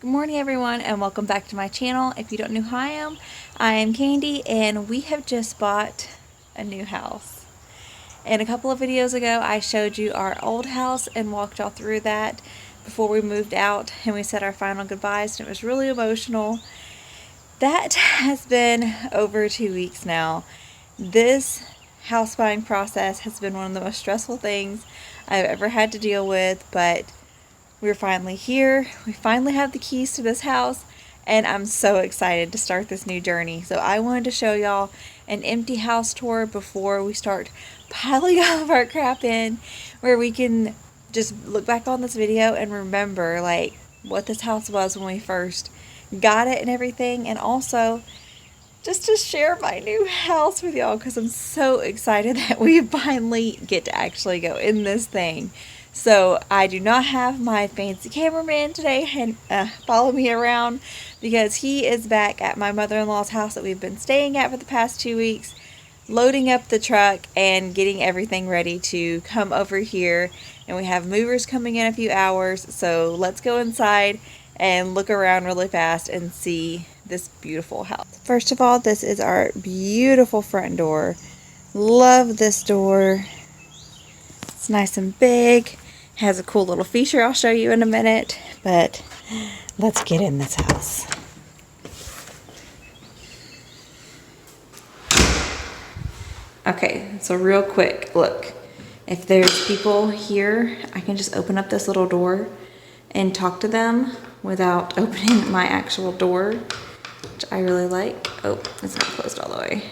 Good morning everyone and welcome back to my channel. If you don't know who I am Candy and we have just bought a new house. And a couple of videos ago I showed you our old house and walked y'all through that before we moved out and we said our final goodbyes, and it was really emotional. That has been over 2 weeks now. This house buying process has been one of the most stressful things I've ever had to deal with, but we're finally here. We finally have the keys to this house and I'm so excited to start this new journey. So I wanted to show y'all an empty house tour before we start piling all of our crap in, where we can just look back on this video and remember like what this house was when we first got it and everything, and also just to share my new house with y'all because I'm so excited that we finally get to actually go in this thing. So I do not have my fancy cameraman today and follow me around because he is back at my mother-in-law's house that we've been staying at for the past 2 weeks, loading up the truck and getting everything ready to come over here. And we have movers coming in a few hours, so let's go inside and look around really fast and see this beautiful house. First of all, this is our beautiful front door. Love this door. It's nice and big. Has a cool little feature I'll show you in a minute, but let's get in this house. Okay, so real quick, look. If there's people here, I can just open up this little door and talk to them without opening my actual door, which I really like. Oh, it's not closed all the way.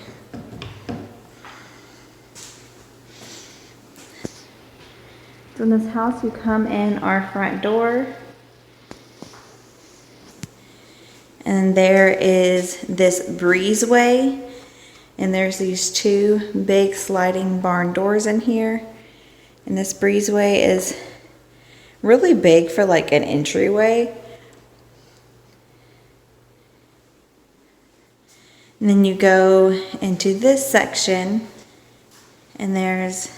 So in this house, you come in our front door, and there is this breezeway, and there's these two big sliding barn doors in here, and this breezeway is really big for like an entryway. And then you go into this section, and there's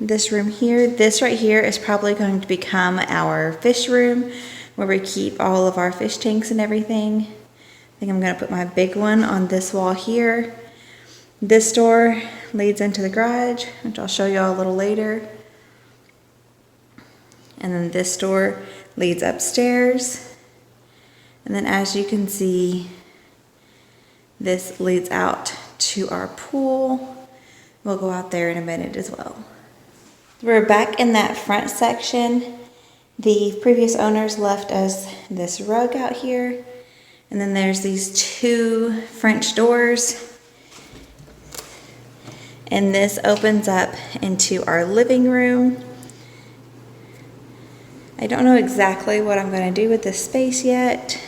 this room here. This right here is probably going to become our fish room where we keep all of our fish tanks and everything. I think I'm going to put my big one on this wall here. This door leads into the garage, which I'll show y'all a little later. And then this door leads upstairs. And then as you can see, this leads out to our pool. We'll go out there in a minute as well. We're back in that front section. The previous owners left us this rug out here. And then there's these two French doors. And this opens up into our living room. I don't know exactly what I'm going to do with this space yet.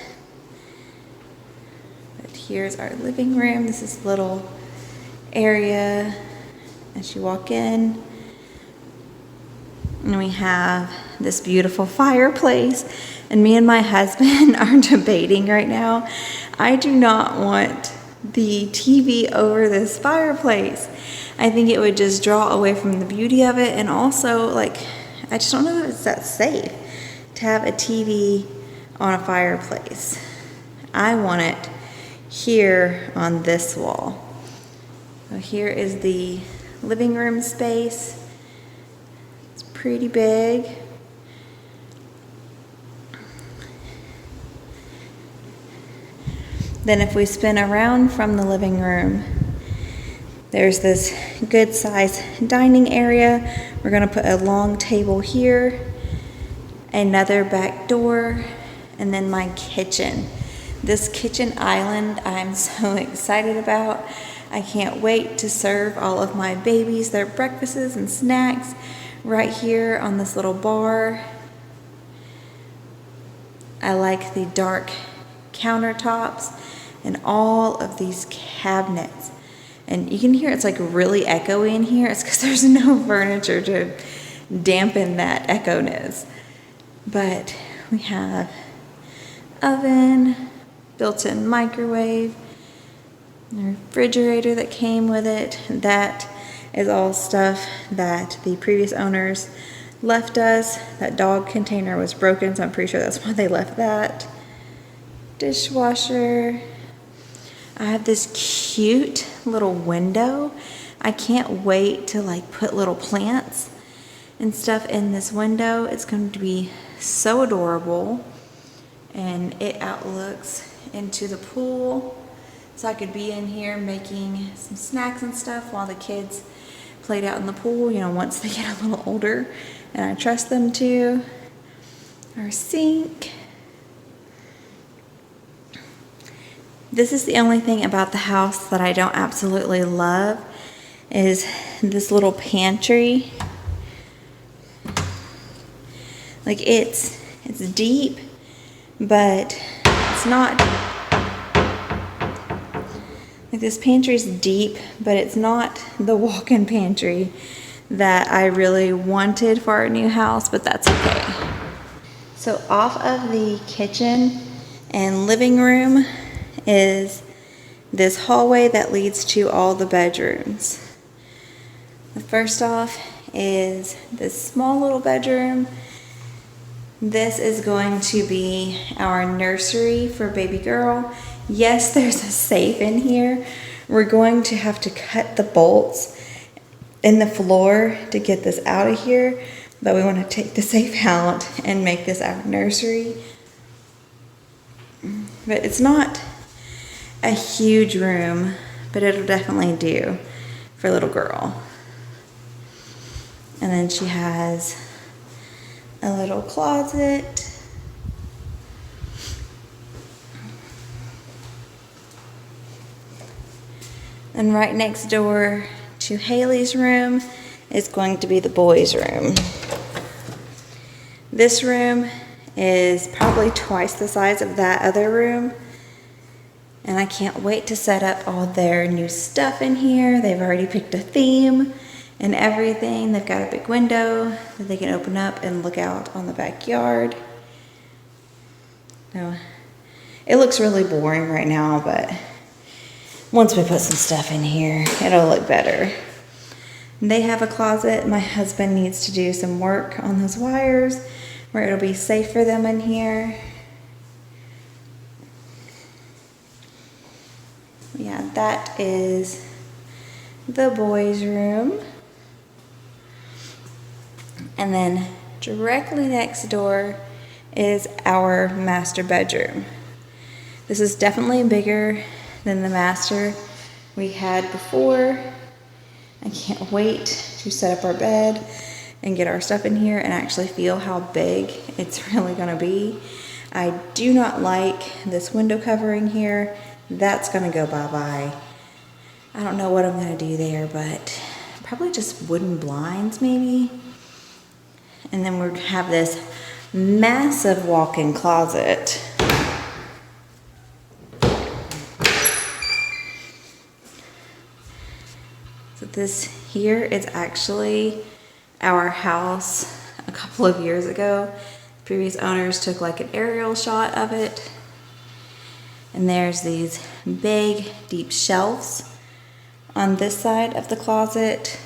But here's our living room. This is a little area as you walk in. And we have this beautiful fireplace, and me and my husband are debating right now. I do not want the TV over this fireplace. I think it would just draw away from the beauty of it, and also like I just don't know if it's that safe to have a TV on a fireplace. I want it here on this wall. So here is the living room space. Pretty big. Then if we spin around from the living room, there's this good size dining area. We're going to put a long table here, another back door, and then my kitchen. This kitchen island I'm so excited about. I can't wait to serve all of my babies their breakfasts and snacks right here on this little bar. I like the dark countertops and all of these cabinets. And you can hear it's like really echoey in here. It's because there's no furniture to dampen that echo-ness. But we have oven, built-in microwave, a refrigerator that came with it. That is all stuff that the previous owners left us. That dog container was broken, so I'm pretty sure that's why they left that. Dishwasher. I have this cute little window. I can't wait to like put little plants and stuff in this window. It's going to be so adorable. And it outlooks into the pool. So I could be in here making some snacks and stuff while the kids played out in the pool, you know, once they get a little older. And I trust them to. Our sink. This is the only thing about the house that I don't absolutely love is this little pantry. Like it's deep, but it's not, like this pantry's deep, but it's not the walk-in pantry that I really wanted for our new house, but that's okay. So off of the kitchen and living room is this hallway that leads to all the bedrooms. The first off is this small little bedroom. This is going to be our nursery for baby girl. Yes, there's a safe in here. We're going to have to cut the bolts in the floor to get this out of here, but we want to take the safe out and make this our nursery. But it's not a huge room, but it'll definitely do for a little girl. And then she has a little closet. And right next door to Haley's room is going to be the boys' room. This room is probably twice the size of that other room. And I can't wait to set up all their new stuff in here. They've already picked a theme and everything. They've got a big window that they can open up and look out on the backyard. So it looks really boring right now, but once we put some stuff in here, it'll look better. They have a closet. My husband needs to do some work on those wires where it'll be safe for them in here. Yeah, that is the boys' room. And then directly next door is our master bedroom. This is definitely bigger than the master we had before. I can't wait to set up our bed and get our stuff in here and actually feel how big it's really gonna be. I do not like this window covering here. That's gonna go bye-bye. I don't know what I'm gonna do there, but probably just wooden blinds maybe. And then we're gonna have this massive walk-in closet. So this here is actually our house a couple of years ago. The previous owners took like an aerial shot of it. And there's these big, deep shelves on this side of the closet.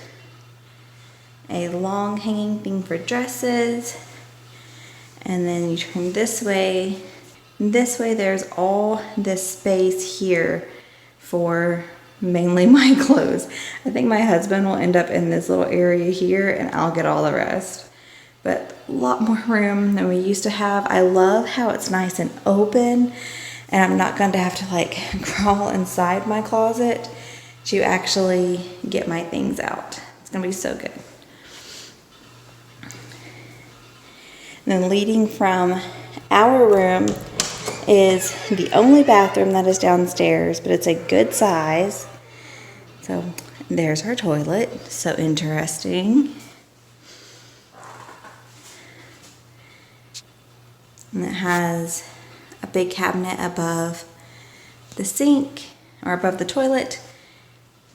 A long hanging thing for dresses. And then you turn this way. This way there's all this space here for mainly my clothes. I think my husband will end up in this little area here and I'll get all the rest. But a lot more room than we used to have. I love how it's nice and open. And I'm not going to have to like crawl inside my closet to actually get my things out. It's going to be so good. And then leading from our room is the only bathroom that is downstairs, but it's a good size. So there's our toilet. So interesting. And it has a big cabinet above the sink, or above the toilet,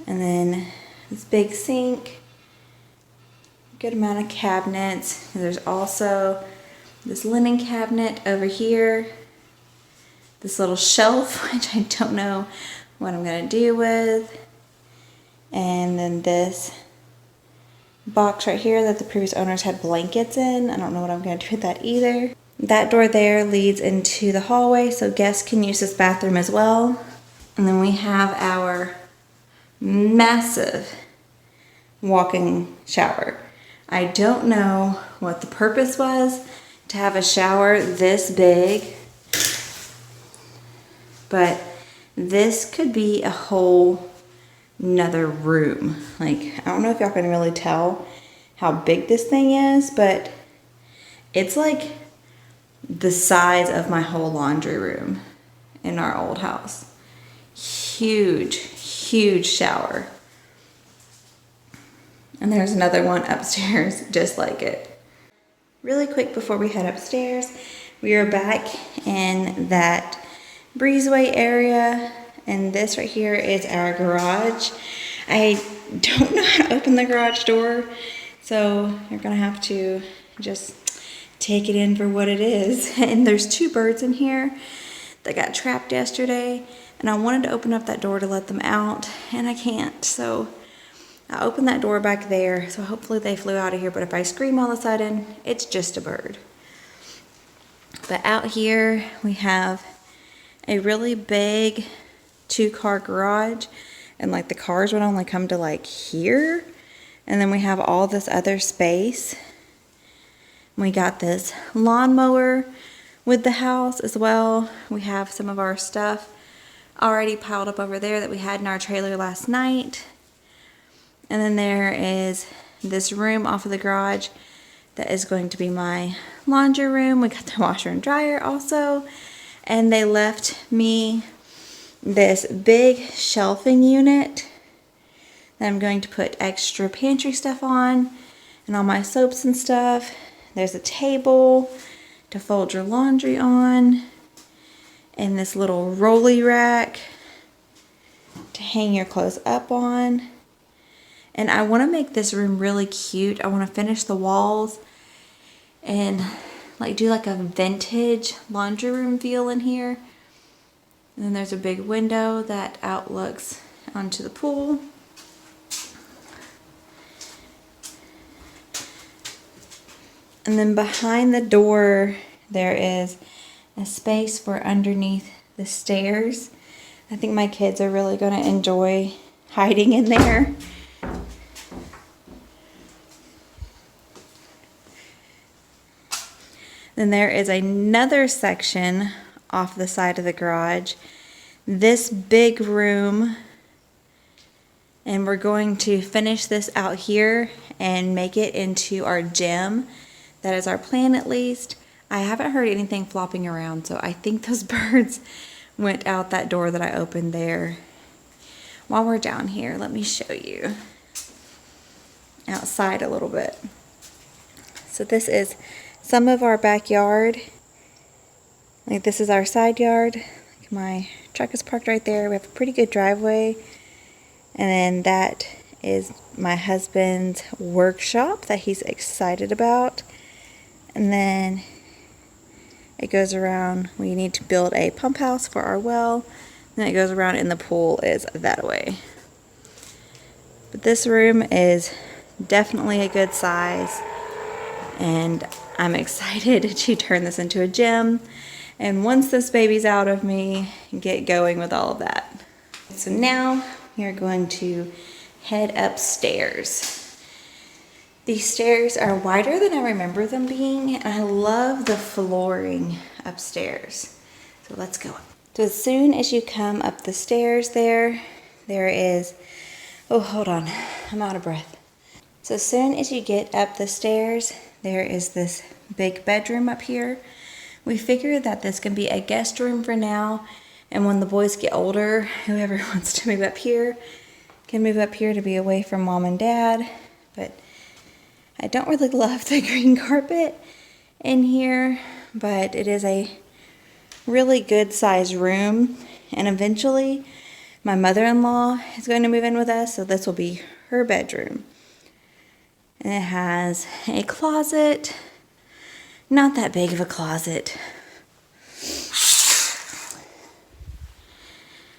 and then this big sink, good amount of cabinets. There's also this linen cabinet over here, this little shelf, which I don't know what I'm gonna do with, and then this box right here that the previous owners had blankets in. I don't know what I'm going to do with that either. That door there leads into the hallway, so guests can use this bathroom as well. And then we have our massive walk-in shower. I don't know what the purpose was to have a shower this big, but this could be a whole another room. Like, I don't know if y'all can really tell how big this thing is, but it's like the size of my whole laundry room in our old house. Huge, huge shower. And there's another one upstairs just like it. Really quick before we head upstairs, we are back in that breezeway area, and this right here is our garage. I don't know how to open the garage door, so you're gonna have to just take it in for what it is. And there's two birds in here that got trapped yesterday, and I wanted to open up that door to let them out, and I can't. So I opened that door back there, so hopefully they flew out of here, but if I scream all of a sudden, it's just a bird. But out here, we have a really big 2-car garage, and like the cars would only come to like here. And then we have all this other space. We got this lawnmower with the house as well. We have some of our stuff already piled up over there that we had in our trailer last night. And then there is this room off of the garage that is going to be my laundry room. We got the washer and dryer also. And they left me this big shelving unit that I'm going to put extra pantry stuff on and all my soaps and stuff. There's a table to fold your laundry on, and this little rolly rack to hang your clothes up on. And I want to make this room really cute. I want to finish the walls and like do like a vintage laundry room feel in here. And then there's a big window that outlooks onto the pool. And then behind the door there is a space for underneath the stairs. I think my kids are really going to enjoy hiding in there. Then there is another section off the side of the garage, this big room, and we're going to finish this out here and make it into our gym. That is our plan, at least. I haven't heard anything flopping around, so I think those birds went out that door that I opened there. While we're down here, let me show you outside a little bit. So this is some of our backyard. Like, this is our side yard. My truck is parked right there. We have a pretty good driveway. And then that is my husband's workshop that he's excited about. And then it goes around. We need to build a pump house for our well. And then it goes around, and the pool is that way. But this room is definitely a good size, and I'm excited to turn this into a gym. And once this baby's out of me, get going with all of that. So now we are going to head upstairs. These stairs are wider than I remember them being, and I love the flooring upstairs. So let's go. So as soon as you come up the stairs there is, oh, hold on, I'm out of breath. So as soon as you get up the stairs, there is this big bedroom up here. We figured that this can be a guest room for now, and when the boys get older, whoever wants to move up here can move up here to be away from mom and dad. But I don't really love the green carpet in here, but it is a really good sized room, and eventually my mother-in-law is going to move in with us, so this will be her bedroom. And it has a closet. Not that big of a closet.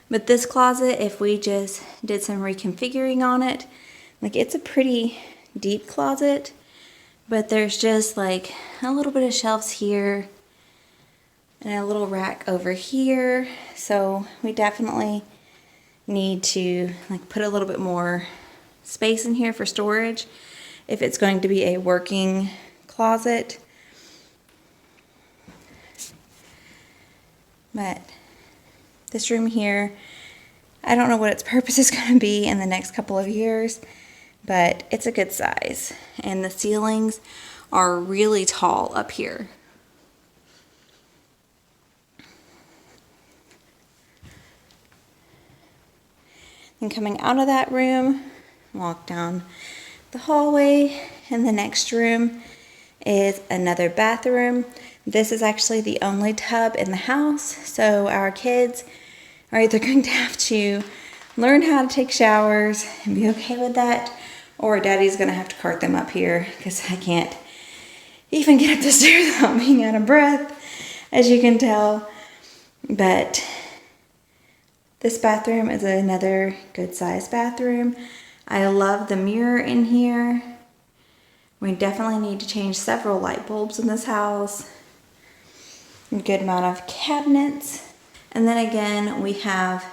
But this closet, if we just did some reconfiguring on it, like, it's a pretty deep closet, but there's just like a little bit of shelves here and a little rack over here. So we definitely need to like put a little bit more space in here for storage if it's going to be a working closet. But this room here, I don't know what its purpose is going to be in the next couple of years, but it's a good size. And the ceilings are really tall up here. And coming out of that room, walk down the hallway, and the next room is another bathroom. This is actually the only tub in the house, so our kids are either going to have to learn how to take showers and be okay with that, or Daddy's going to have to cart them up here because I can't even get up the stairs without being out of breath, as you can tell. But this bathroom is another good sized bathroom. I love the mirror in here. We definitely need to change several light bulbs in this house. A good amount of cabinets. And then again, we have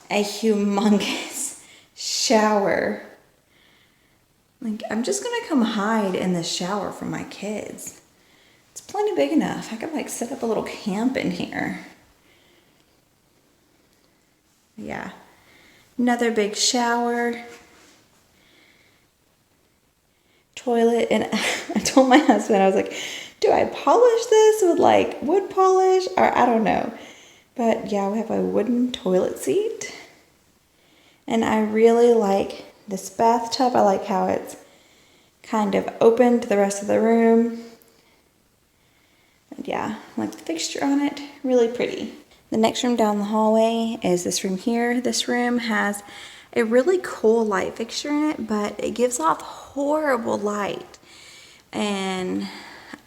a humongous shower. Like, I'm just gonna come hide in the shower from my kids. It's plenty big enough. I could like set up a little camp in here. Yeah, another big shower, toilet, and I told my husband, I was like, do I polish this with like wood polish, or I don't know. But yeah, we have a wooden toilet seat, and I really like this bathtub. I like how it's kind of open to the rest of the room. And yeah, I like the fixture on it, really pretty. The next room down the hallway is this room here. This room has a really cool light fixture in it, but it gives off horrible light. And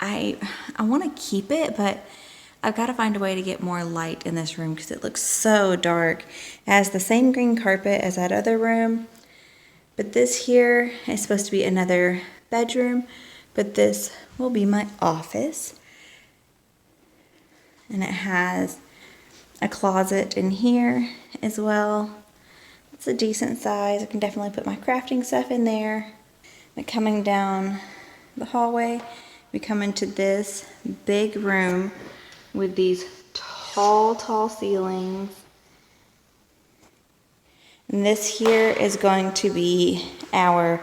I want to keep it, but I've got to find a way to get more light in this room because it looks so dark. It has the same green carpet as that other room, but this here is supposed to be another bedroom, but this will be my office. And it has a closet in here as well. It's a decent size. I can definitely put my crafting stuff in there. But coming down the hallway, we come into this big room with these tall ceilings. And this here is going to be our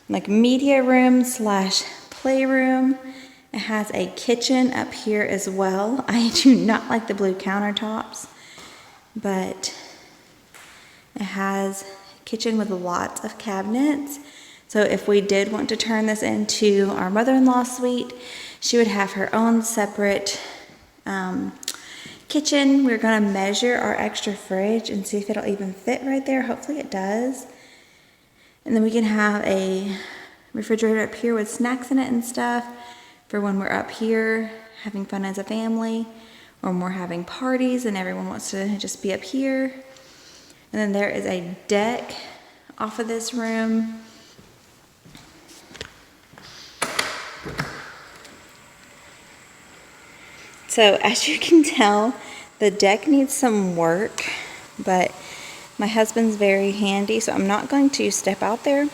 like media room slash playroom. It has a kitchen up here as well. I do not like the blue countertops, but it has a kitchen with lots of cabinets. So if we did want to turn this into our mother-in-law's suite, she would have her own separate kitchen. We're going to measure our extra fridge and see if it'll even fit right there. Hopefully it does. And then we can have a refrigerator up here with snacks in it and stuff for when we're up here having fun as a family, or when we're having parties and everyone wants to just be up here. And then there is a deck off of this room. So as you can tell, the deck needs some work, but my husband's very handy, so I'm not going to step out there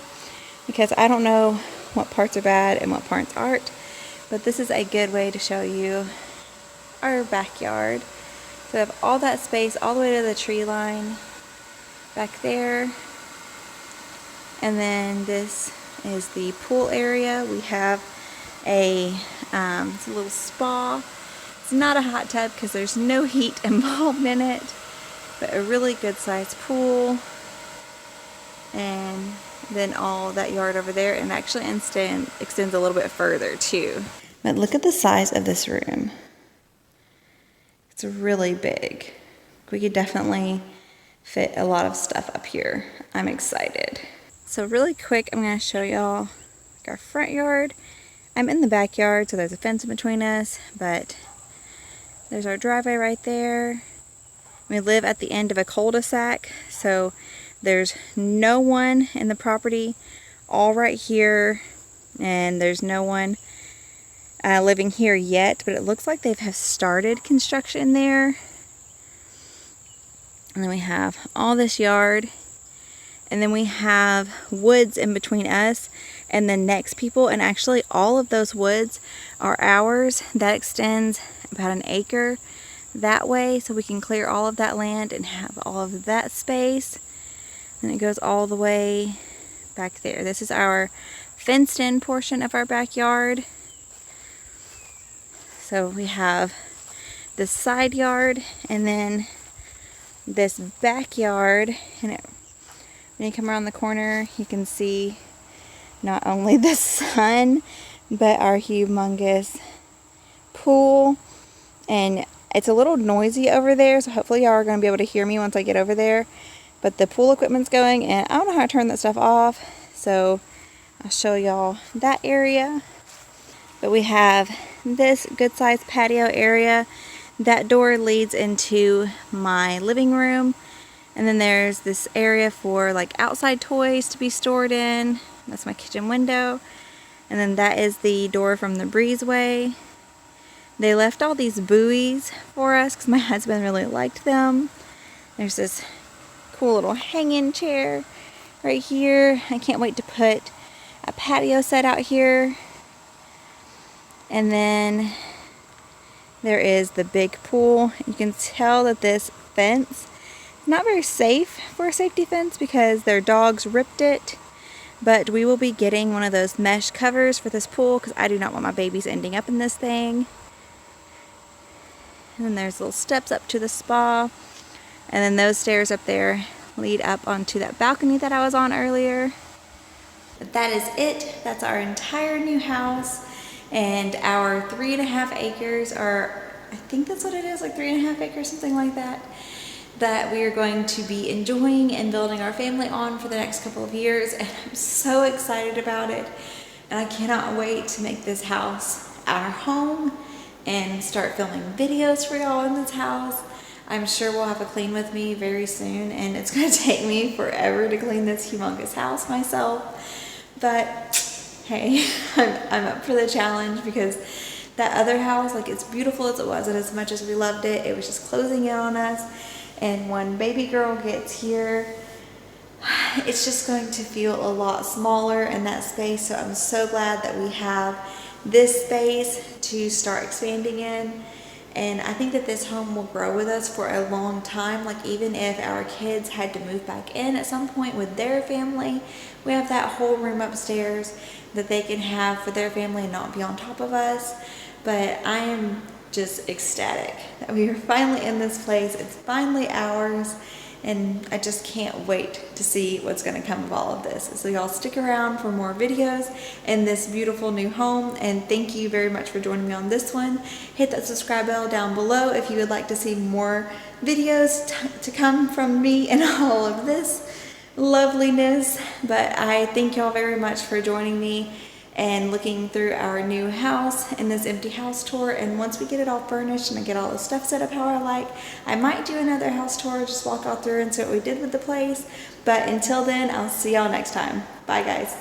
because I don't know what parts are bad and what parts aren't. But this is a good way to show you our backyard. So we have all that space all the way to the tree line back there. And then this is the pool area. We have it's a little spa. It's not a hot tub because there's no heat involved in it, but a really good sized pool. And then all that yard over there, and actually extends a little bit further too. But look at the size of this room. It's really big. We could definitely fit a lot of stuff up here. I'm excited. So really quick, I'm going to show y'all our front yard. I'm in the backyard, so there's a fence in between us, but there's our driveway right there. We live at the end of a cul-de-sac, so there's no one in the property all right here, and there's no one living here yet, but it looks like they have started construction there. And then we have all this yard, and then we have woods in between us and the next people, and actually all of those woods are ours. That extends about an acre that way, so we can clear all of that land and have all of that space. And it goes all the way back there. This is our fenced in portion of our backyard. So we have this side yard and then this backyard, and when you come around the corner you can see not only the sun but our humongous pool. And it's a little noisy over there, so hopefully y'all are going to be able to hear me once I get over there. But the pool equipment's going, and I don't know how to turn that stuff off, so I'll show y'all that area. But we have this good sized patio area. That door leads into my living room, and then there's this area for like outside toys to be stored in. That's my kitchen window, and then that is the door from the breezeway. They left all these buoys for us because my husband really liked them. There's this cool little hanging chair right here. I can't wait to put a patio set out here. And then there is the big pool. You can tell that this fence is not very safe for a safety fence because their dogs ripped it. But we will be getting one of those mesh covers for this pool because I do not want my babies ending up in this thing. And then there's little steps up to the spa. And then those stairs up there lead up onto that balcony that I was on earlier. But that is it. That's our entire new house. And our 3.5 acres, or I think that's what it is, like 3.5 acres, something like that, that we are going to be enjoying and building our family on for the next couple of years. And I'm so excited about it. And I cannot wait to make this house our home and start filming videos for y'all in this house. I'm sure we'll have a clean with me very soon, and it's gonna take me forever to clean this humongous house myself. But hey, I'm up for the challenge because that other house, like as beautiful as it was and as much as we loved it, it was just closing in on us. And when baby girl gets here, it's just going to feel a lot smaller in that space. So I'm so glad that we have this space to start expanding in. And I think that this home will grow with us for a long time. Like even if our kids had to move back in at some point with their family, we have that whole room upstairs that they can have for their family and not be on top of us. But I am just ecstatic that we are finally in this place. It's finally ours. And I just can't wait to see what's going to come of all of this. So y'all stick around for more videos in this beautiful new home. And thank you very much for joining me on this one. Hit that subscribe bell down below if you would like to see more videos to come from me and all of this loveliness. But I thank y'all very much for joining me and looking through our new house in this empty house tour. And once we get it all furnished and I get all the stuff set up how I like, I might do another house tour, just walk all through and see what we did with the place. But until then, I'll see y'all next time. Bye guys.